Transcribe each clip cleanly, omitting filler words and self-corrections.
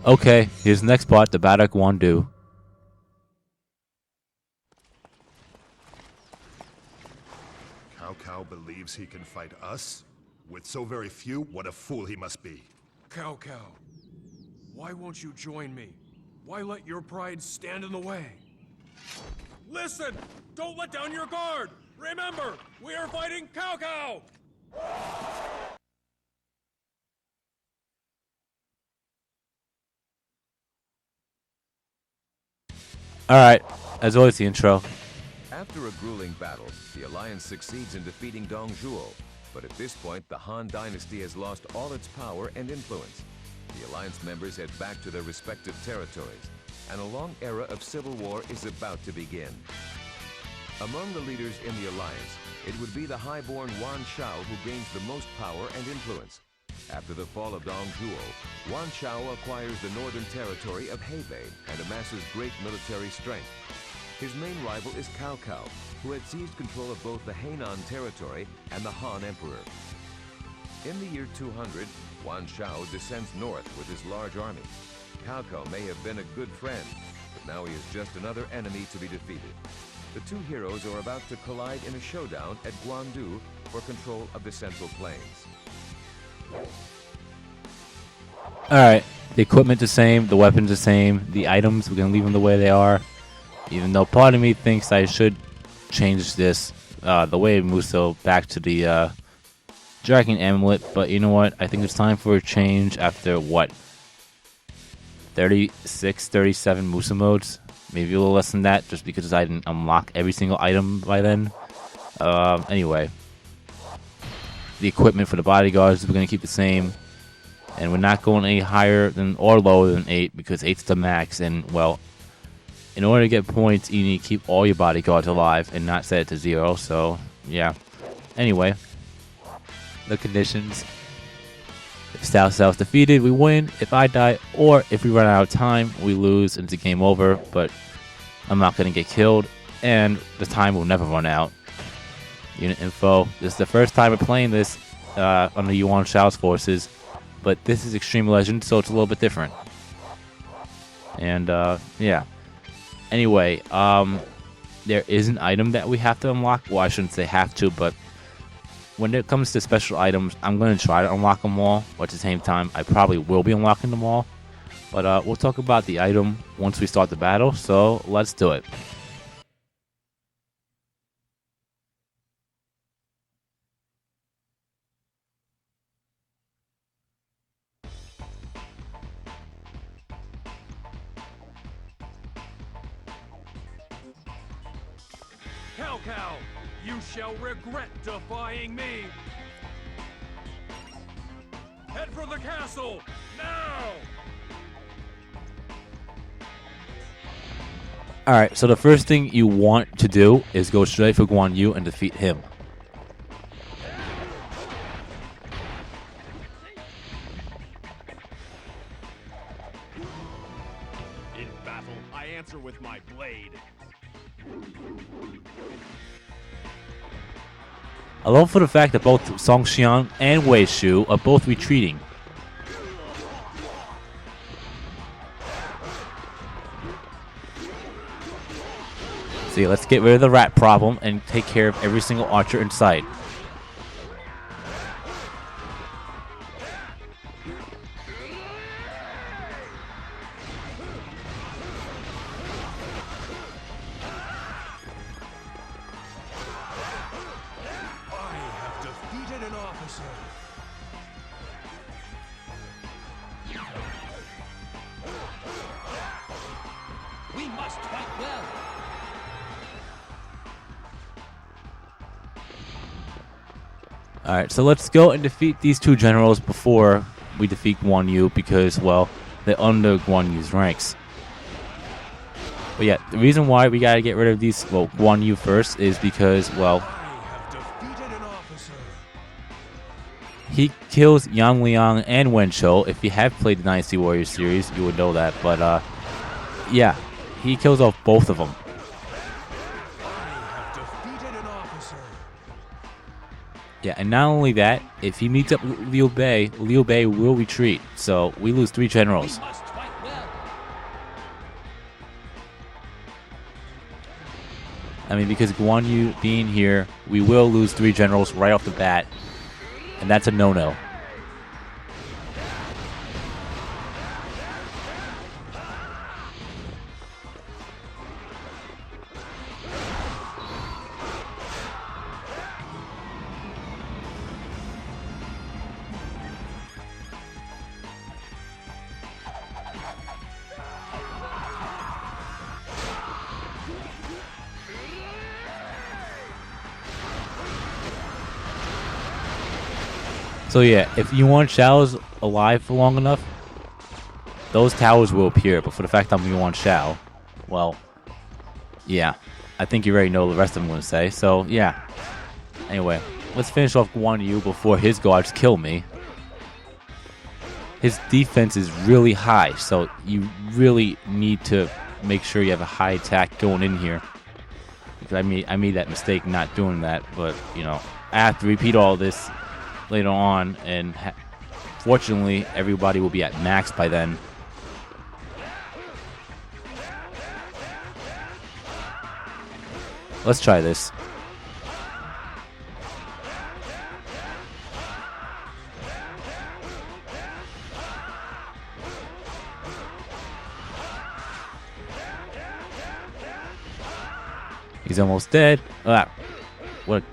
Okay, here's the next part, the battle at Guandu. Cao Cao believes he can fight us? With so very few, what a fool he must be. Cao Cao, why won't you join me? Why let your pride stand in the way? Listen! Don't let down your guard! Remember, we are fighting Cao Cao! Alright, as always, the intro. After a grueling battle, the Alliance succeeds in defeating Dong Zhuo, but at this point, the Han Dynasty has lost all its power and influence. The Alliance members head back to their respective territories, and a long era of civil war is about to begin. Among the leaders in the Alliance, it would be the highborn Yuan Shao who gains the most power and influence. After the fall of Dong Zhuo, Yuan Shao acquires the northern territory of Hebei and amasses great military strength. His main rival is Cao Cao, who had seized control of both the Hainan territory and the Han Emperor. In the year 200, Yuan Shao descends north with his large army. Cao Cao may have been a good friend, but now he is just another enemy to be defeated. The two heroes are about to collide in a showdown at Guandu for control of the Central Plains. Alright, the equipment the same, the weapons the same, the items, we're going to leave them the way they are. Even though part of me thinks I should change this, the way Musou back to the Dragon Amulet, but you know what, I think it's time for a change after, what, 36, 37 Musou modes? Maybe a little less than that, just because I didn't unlock every single item by then. Anyway. The equipment for the bodyguards, we're going to keep the same. And we're not going any higher than or lower than 8, because 8's the max, and, well, in order to get points, you need to keep all your bodyguards alive and not set it to 0, so, yeah. Anyway, the conditions. If Cao Cao's defeated, we win. If I die, or if we run out of time, we lose and it's a game over, but I'm not going to get killed, and the time will never run out. Unit info. This is the first time we're playing this under Yuan Shao's forces, but this is Extreme Legend, so it's a little bit different. And, yeah. Anyway, there is an item that we have to unlock. Well, I shouldn't say have to, but when it comes to special items, I'm going to try to unlock them all, but at the same time, I probably will be unlocking them all. But we'll talk about the item once we start the battle, so let's do it. Cao Cao, you shall regret defying me! Head for the castle, now! Alright, so the first thing you want to do is go straight for Guan Yu and defeat him. In battle, I answer with my blade. I love for the fact that both Song Xiang and Wei Shu are both retreating. See, let's get rid of the rat problem and take care of every single archer in sight. We must fight well. Alright, so let's go and defeat these two generals before we defeat Guan Yu, because, well, they're under Guan Yu's ranks. But yeah, the reason why we gotta get rid of these, well, Guan Yu first, is because, well, he kills Yang Liang and Wen Shou. If you have played the Dynasty Warriors series, you would know that. But, yeah, he kills off both of them. Yeah, and not only that, if he meets up with Liu Bei will retreat. So we lose 3 generals. We must fight I mean, because Guan Yu being here, we will lose 3 generals right off the bat, and that's a no-no. So yeah, if Yuan Shao's alive for long enough, those towers will appear. But for the fact I'm Yuan Shao, well, yeah, I think you already know the rest of them going to say. So yeah. Anyway, let's finish off Guan Yu before his guards kill me. His defense is really high, so you really need to make sure you have a high attack going in here. Because I made that mistake not doing that, but you know, I have to repeat all this later on, and fortunately everybody will be at max by then. Let's try this. He's almost dead. Ah, what a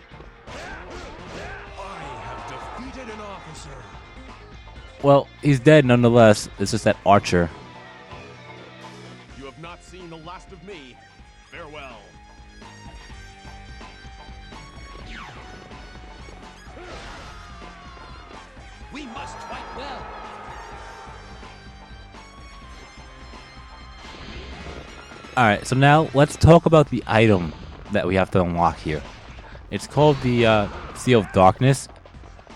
Well, he's dead nonetheless. It's just that archer. You have not seen the last of me. Farewell. We must fight well. Alright, so now let's talk about the item that we have to unlock here. It's called the Seal of Darkness,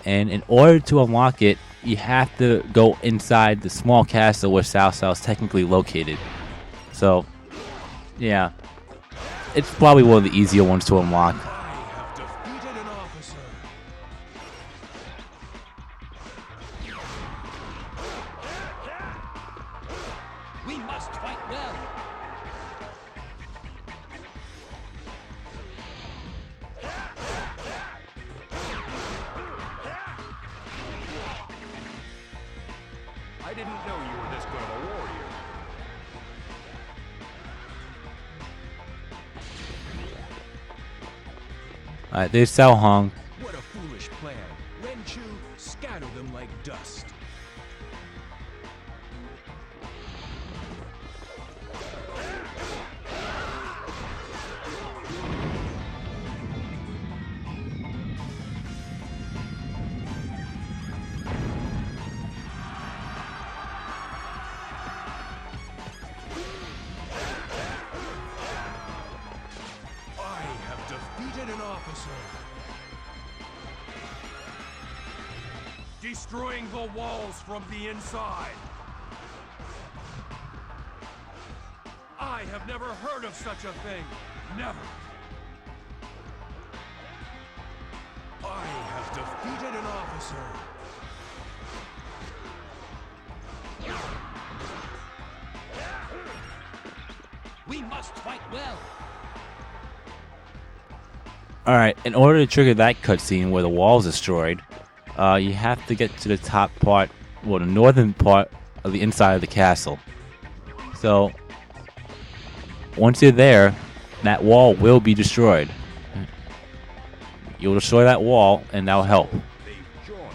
and in order to unlock it, you have to go inside the small castle where Cao Cao is technically located. So, yeah, it's probably one of the easier ones to unlock. I have defeated an officer. We must fight well. I didn't know you were this good of a warrior. Alright, there's Cao Hong. What a foolish plan. Ren Chu, scatter them like dust. I have defeated an officer. Destroying the walls from the inside. I have never heard of such a thing. Never. I have defeated an officer. We must fight well. Alright, in order to trigger that cutscene where the wall is destroyed, you have to get to the top part, well, the northern part of the inside of the castle. So, once you're there, that wall will be destroyed. You'll destroy that wall, and that'll help. They've joined.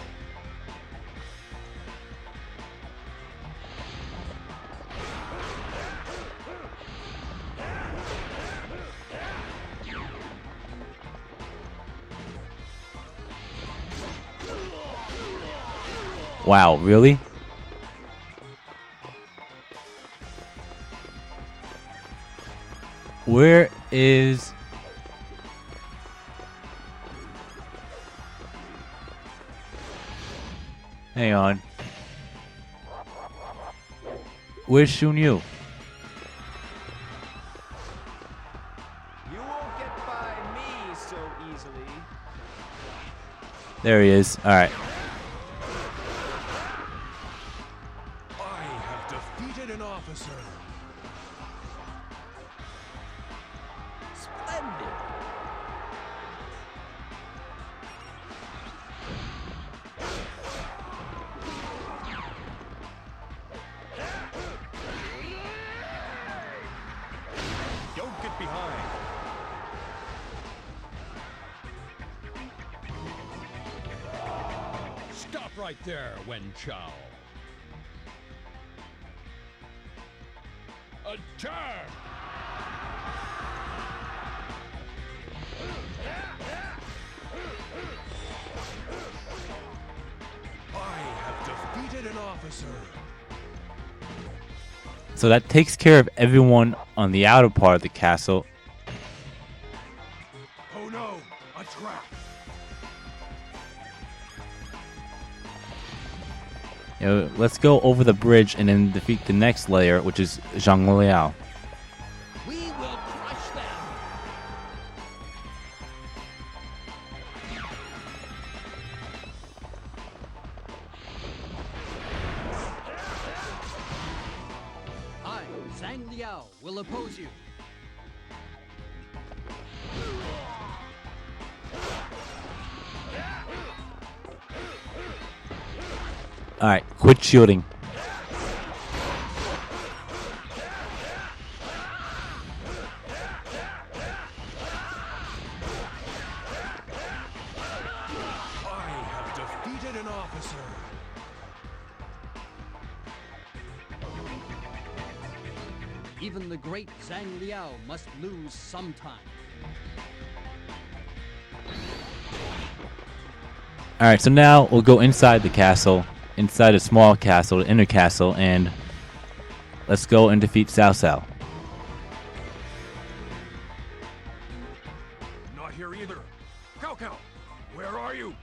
Wow, really? Where is... Hang on. Where's Shun Yu? You won't get by me so easily. There he is. Alright. I have defeated an officer. Splendid. behind. Stop right there, Yuan Shao. Attack! I have defeated an officer. So that takes care of everyone on the outer part of the castle. Oh no, a trap. Let's go over the bridge and then defeat the next layer, which is Zhang Liao. We will crush them. I, Zhang Liao, will oppose you. Alright, quit shooting. I have defeated an officer. Even the great Zhang Liao must lose sometime. Alright, so now we'll go inside the castle, inside a small castle, the inner castle, and let's go and defeat Cao Cao. Not here either. Cao Cao, where are you?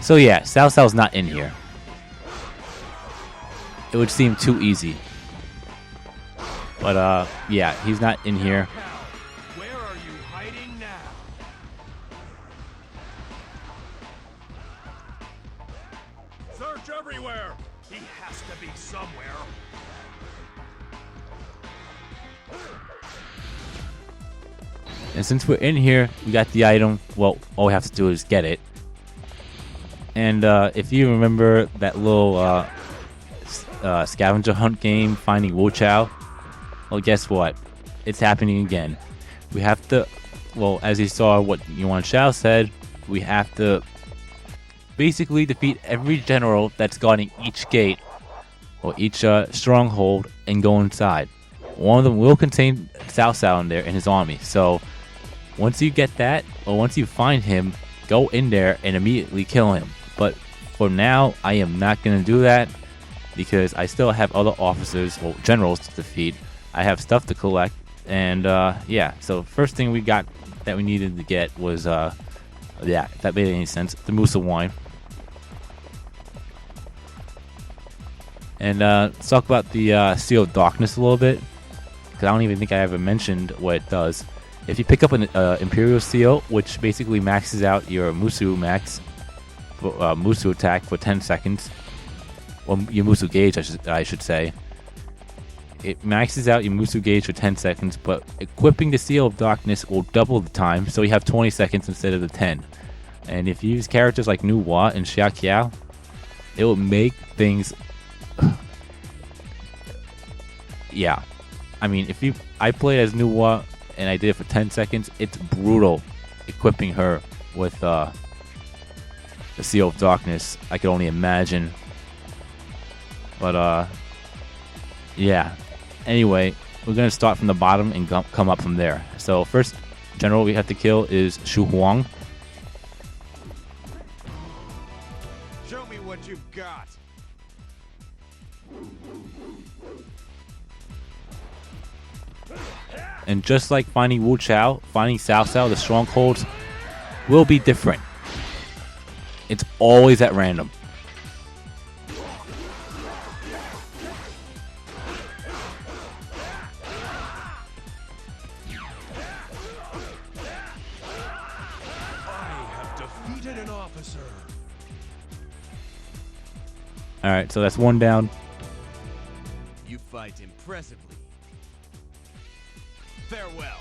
So yeah, Cao Cao's not in here. It would seem too easy. But yeah, he's not in here. Cao, where are you hiding now? Search everywhere. He has to be somewhere. And since we're in here, we got the item. Well, all we have to do is get it. And if you remember that little scavenger hunt game, finding Wu Chao, well, guess what? It's happening again. We have to, well, as you saw what Yuan Shao said, we have to basically defeat every general that's guarding each gate or each stronghold and go inside. One of them will contain Cao Cao in there and his army. So once you get that, or once you find him, go in there and immediately kill him. But for now, I am not going to do that because I still have other officers, well, generals to defeat. I have stuff to collect, and yeah. So first thing we got that we needed to get was, yeah, if that made any sense, the Musou wine. And let's talk about the Seal of Darkness a little bit, because I don't even think I ever mentioned what it does. If you pick up an Imperial Seal, which basically maxes out your Musou max, Musou attack for 10 seconds, or your Musou gauge, I should say. It maxes out your Musou gauge for 10 seconds, but equipping the Seal of Darkness will double the time, so you have 20 seconds instead of the 10. And if you use characters like Nu Wa and Cao Cao, it will make things... yeah. I mean, I played as Nu Wa, and I did it for 10 seconds, it's brutal equipping her with the Seal of Darkness. I could only imagine. But, yeah. Anyway, we're going to start from the bottom and come up from there. So, first general we have to kill is Shu Huang. Show me what you've got. And just like finding Wu Chao, finding Cao Cao, the strongholds will be different. It's always at random. An officer. Alright, so that's one down. You fight impressively. Farewell.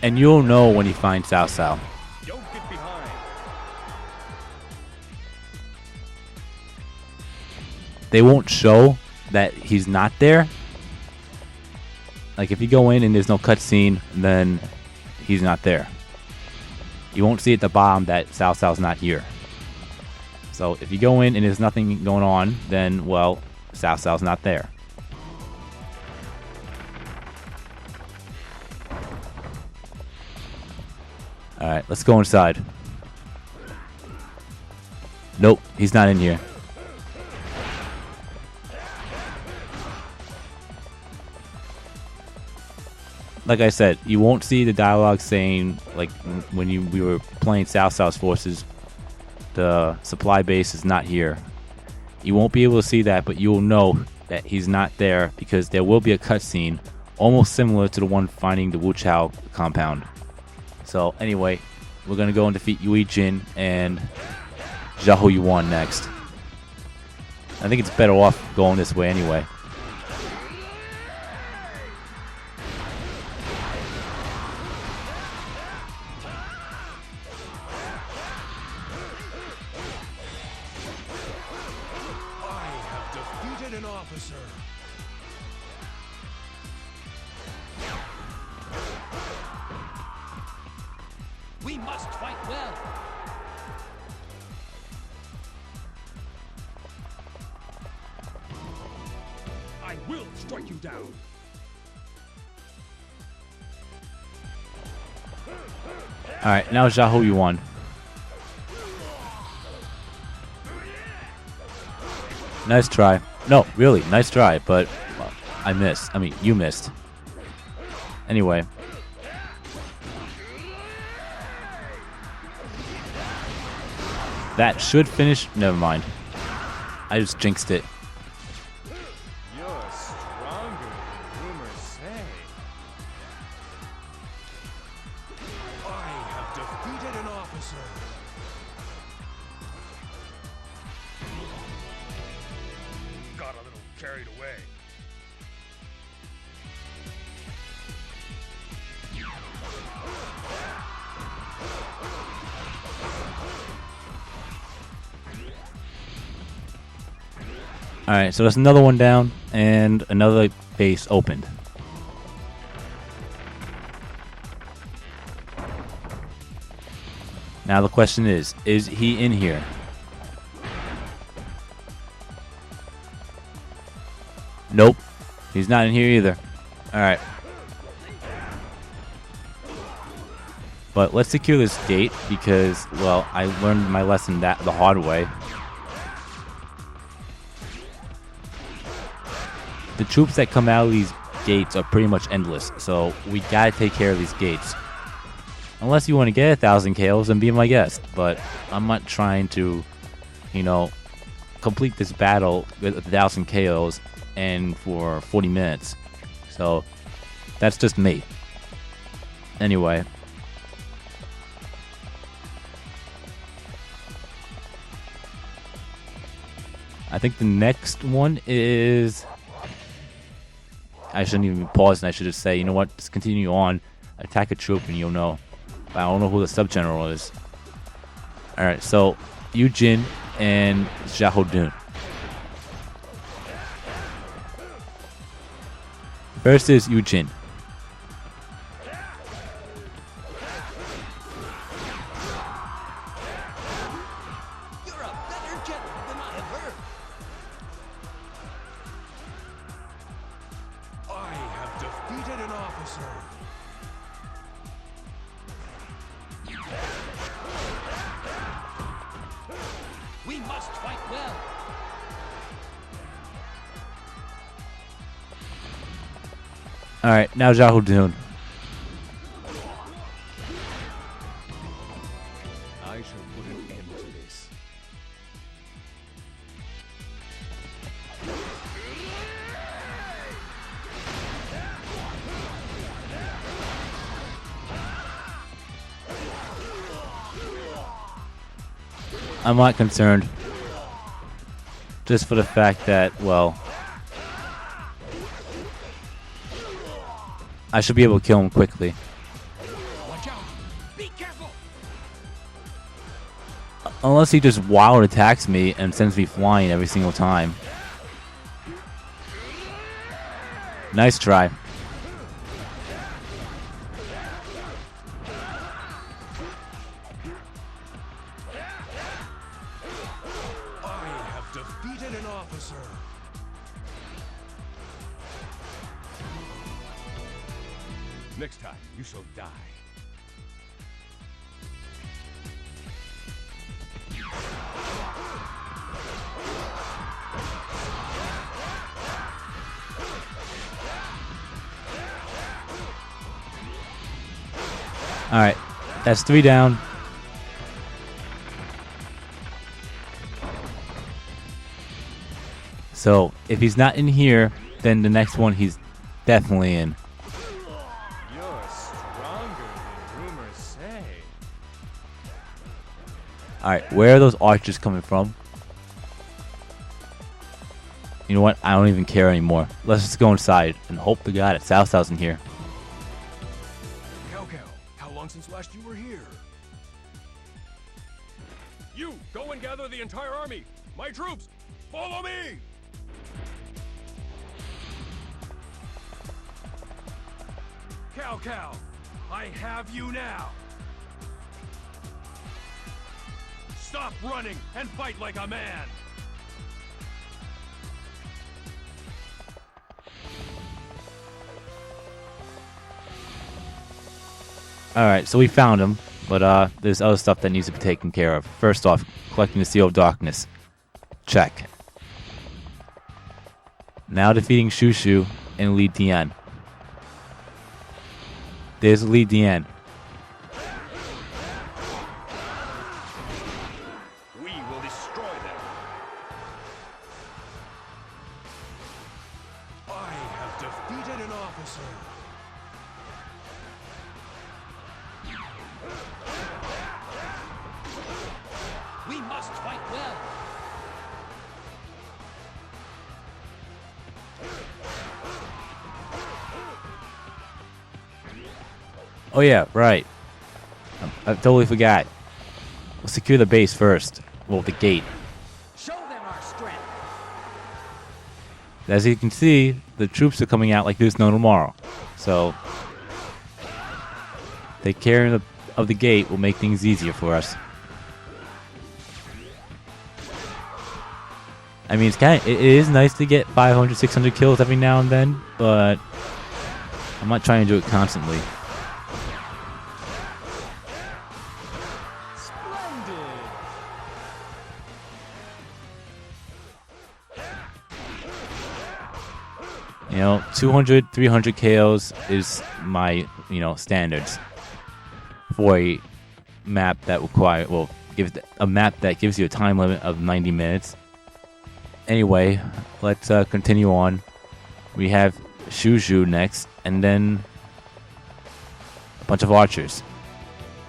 And you'll know when you find Cao Cao. Don't get behind. They won't show that he's not there. Like if you go in and there's no cutscene, then he's not there. You won't see at the bottom that Cao Cao's not here. So if you go in and there's nothing going on, then well, Cao Cao's not there. Alright, let's go inside. Nope, he's not in here. Like I said, you won't see the dialogue saying, like, when we were playing Cao Cao's forces, the supply base is not here. You won't be able to see that, but you'll know that he's not there because there will be a cutscene almost similar to the one finding the Wu Chao compound. So anyway, we're going to go and defeat Yui Jin and Xiahou Yuan next. I think it's better off going this way anyway. I have defeated an officer. We must fight well. I will strike you down. Alright, now Xiahou Yuan. Nice try. No, really, nice try, but well, I missed. I mean, you missed. Anyway. That should finish. Never mind. I just jinxed it. You're stronger than rumors say. I have defeated an officer. Got a little carried away. Alright, so that's another one down, and another base opened. Now the question is he in here? Nope, he's not in here either. Alright. But let's secure this gate because, well, I learned my lesson the hard way. The troops that come out of these gates are pretty much endless, so we gotta take care of these gates. Unless you want to get 1,000 KOs, then be my guest. But I'm not trying to, you know, complete this battle with 1,000 KOs and for 40 minutes. So that's just me. Anyway. I think the next one is... I shouldn't even pause and I should just say, you know what, just continue on, attack a troop and you'll know. But I don't know who the sub-general is. Alright, so Yu Jin and Xiahou Dun. First is Yu Jin. You're a better general than I have heard. I have defeated an officer. We must fight well. Alright, now Xiahou Dun. I shall put an end to this. I'm not concerned. Just for the fact that, well, I should be able to kill him quickly. Unless he just wild attacks me and sends me flying every single time. Nice try. I have defeated an officer. Next time, you shall die. Alright, that's 3 down. So, if he's not in here, then the next one he's definitely in. You're stronger than rumors say. Alright, where are those archers coming from? You know what? I don't even care anymore. Let's just go inside and hope to God that Cao Cao's in here. Cao Cao, how long since last you were here? You, go and gather the entire army! My troops, follow me! Cao Cao, I have you now! Stop running and fight like a man! Alright, so we found him, but there's other stuff that needs to be taken care of. First off, collecting the Seal of Darkness. Check. Now defeating Shu Shu and Li Dian. There's Li Dian. We will destroy them. I have defeated an officer. We must fight well. Oh yeah, right. I totally forgot. We'll secure the base first. Well, the gate. Show them our strength. As you can see, the troops are coming out like there's no tomorrow. So, take care of the gate will make things easier for us. I mean, it is nice to get 500, 600 kills every now and then, but I'm not trying to do it constantly. Splendid. You know, 200, 300 KOs is my, standards for a map that give a map that gives you a time limit of 90 minutes. Anyway, let's continue on. We have Shu Shu next, and then a bunch of archers.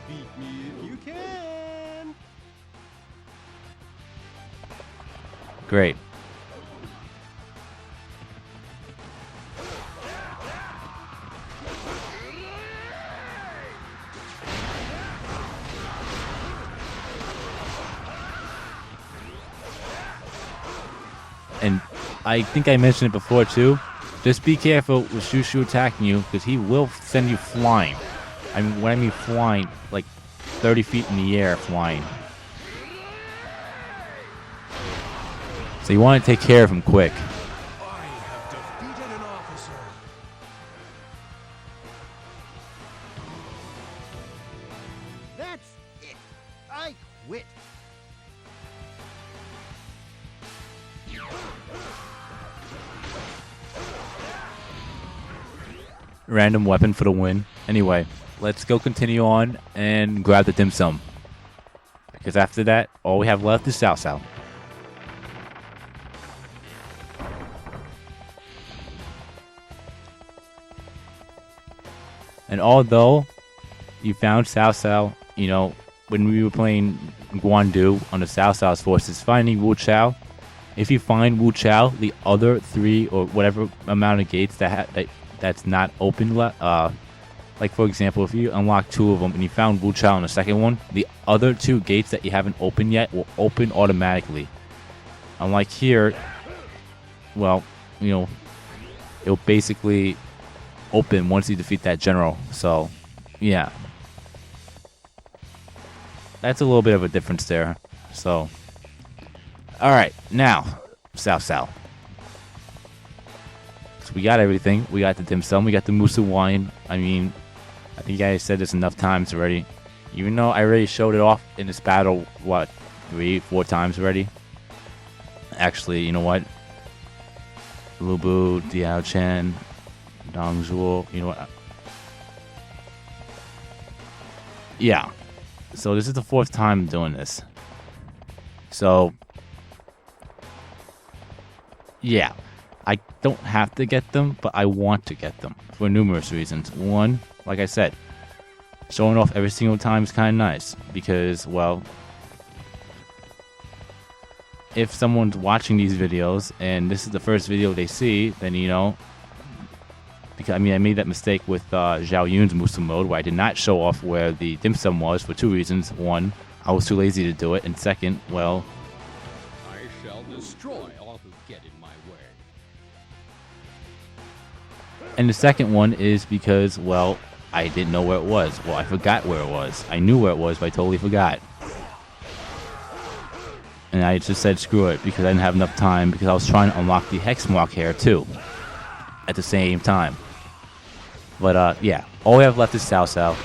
Beat me if you can. Great. And I think I mentioned it before too. Just be careful with Shu Shu attacking you, because he will send you flying. I mean, when I mean flying, like 30 feet in the air flying. So you want to take care of him quick. I have defeated an officer. That's it. I quit. Random weapon for the win. Anyway, let's go continue on and grab the dim sum. Because after that, all we have left is Cao Cao. And although you found Cao Cao, when we were playing Guandu on the Cao Cao's forces, finding Wu Chao, if you find Wu Chao, the other 3 or whatever amount of gates that's not open, Like, for example, if you unlock 2 of them and you found Wu Chao in the second one, the other 2 gates that you haven't opened yet will open automatically. Unlike here, well, you know, it'll basically open once you defeat that general. So, yeah. That's a little bit of a difference there. So, alright, now, Cao Cao. So we got everything. We got the dim sum. We got the Musou wine. I mean, I think I said this enough times already. Even though I already showed it off in this battle, what, 3-4 times already? Actually, you know what? Lu Bu, Diao Chen, Dong Zhuo, you know what? Yeah. So this is the 4th time doing this. So, yeah. I don't have to get them, but I want to get them for numerous reasons. One, like I said, showing off every single time is kind of nice because, well, if someone's watching these videos and this is the first video they see, then, you know, because I mean, I made that mistake with Zhao Yun's Musou Mode where I did not show off where the dim sum was for 2 reasons. One, I was too lazy to do it, and second, well, I shall destroy all who get in my way. and the second one is because, well, I didn't know where it was. Well, I forgot where it was. I knew where it was, but I totally forgot. And I just said screw it because I didn't have enough time because I was trying to unlock the hex mark here too at the same time. But yeah, all we have left is Cao Cao.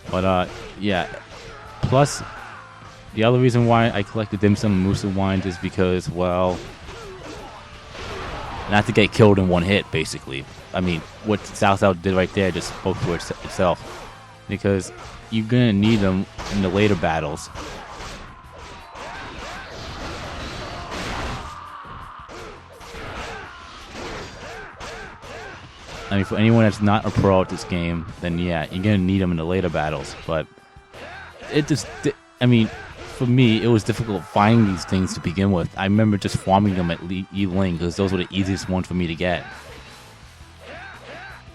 But yeah, plus the other reason why I collected dim sum and Musou wines is because, well, not to get killed in one hit, basically. I mean, what Cao Cao did right there just spoke for itself. Because you're gonna need them in the later battles. I mean, for anyone that's not a pro at this game, then yeah, you're gonna need them in the later battles. But it just, I mean, for me, it was difficult finding these things to begin with. I remember just farming them at Yi Ling because those were the easiest ones for me to get.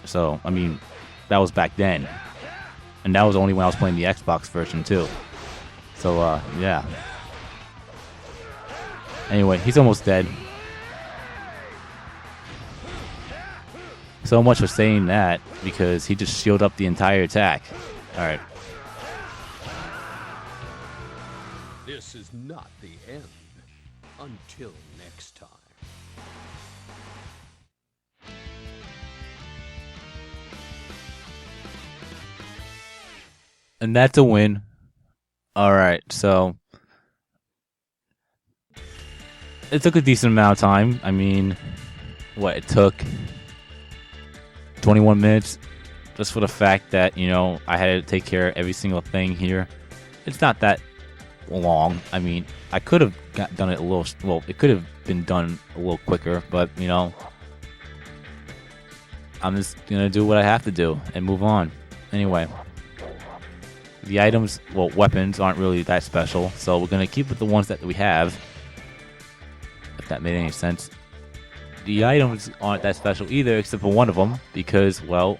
So, I mean, that was back then. And that was only when I was playing the Xbox version too. So, yeah. Anyway, he's almost dead. So much for saying that, because he just shielded up the entire attack. Alright. This is not the end. Until next time. And that's a win. Alright, so it took a decent amount of time. I mean, what, it took 21 minutes just for the fact that, you know, I had to take care of every single thing here. It's not that long. I mean, I could have done it a little, well, it could have been done a little quicker, but, you know, I'm just gonna do what I have to do and move on. Anyway, the items, well, weapons aren't really that special, so we're gonna keep with the ones that we have, if that made any sense. The items aren't that special either, except for one of them, because, well,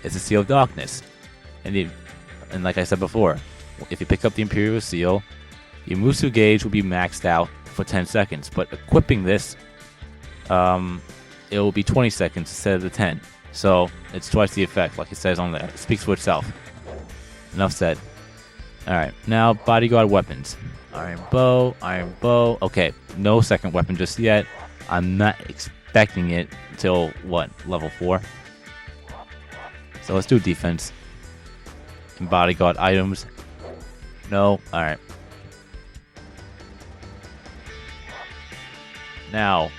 it's a Seal of Darkness. And like I said before, if you pick up the Imperial Seal, your Musou gauge will be maxed out for 10 seconds. But equipping this, it will be 20 seconds instead of the 10. So it's twice the effect, like it says on there. It speaks for itself. Enough said. Alright, now bodyguard weapons. Iron bow. Okay, no second weapon just yet. I'm not expecting it until, what, level 4? So let's do defense. And bodyguard items. No? Alright. Now,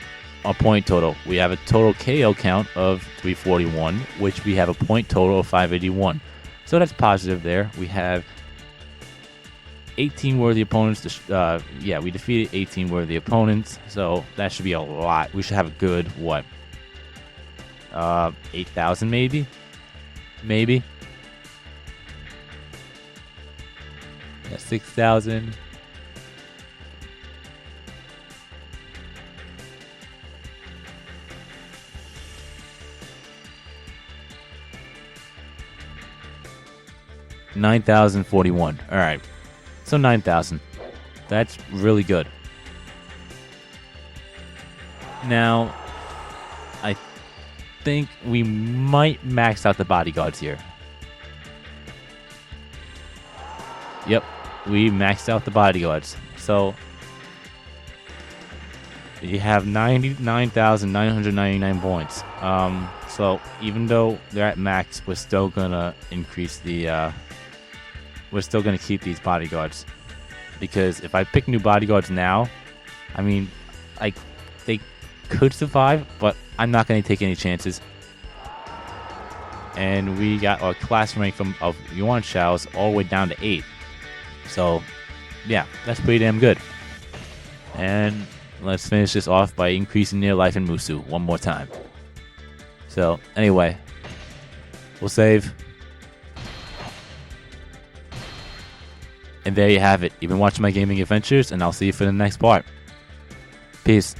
our point total. We have a total KO count of 341, which we have a point total of 581. So that's positive there. We have 18 worthy opponents. Yeah, we defeated 18 worthy opponents, so that should be a lot. We should have a good, what, 8,000 maybe? Maybe? Yeah, 6,000. 9,041. Alright. So 9,000. That's really good. Now, I think we might max out the bodyguards here. Yep, we maxed out the bodyguards. So, you have 99,999 points. So even though they're at max, we're still gonna increase the, we're still gonna keep these bodyguards. Because if I pick new bodyguards now, I mean, like, they could survive, but I'm not gonna take any chances. And we got our class rank of Yuan Shao's all the way down to 8. So, yeah, that's pretty damn good. And let's finish this off by increasing their life in Musou one more time. So, anyway, we'll save. And there you have it. You've been watching my gaming adventures, and I'll see you for the next part. Peace.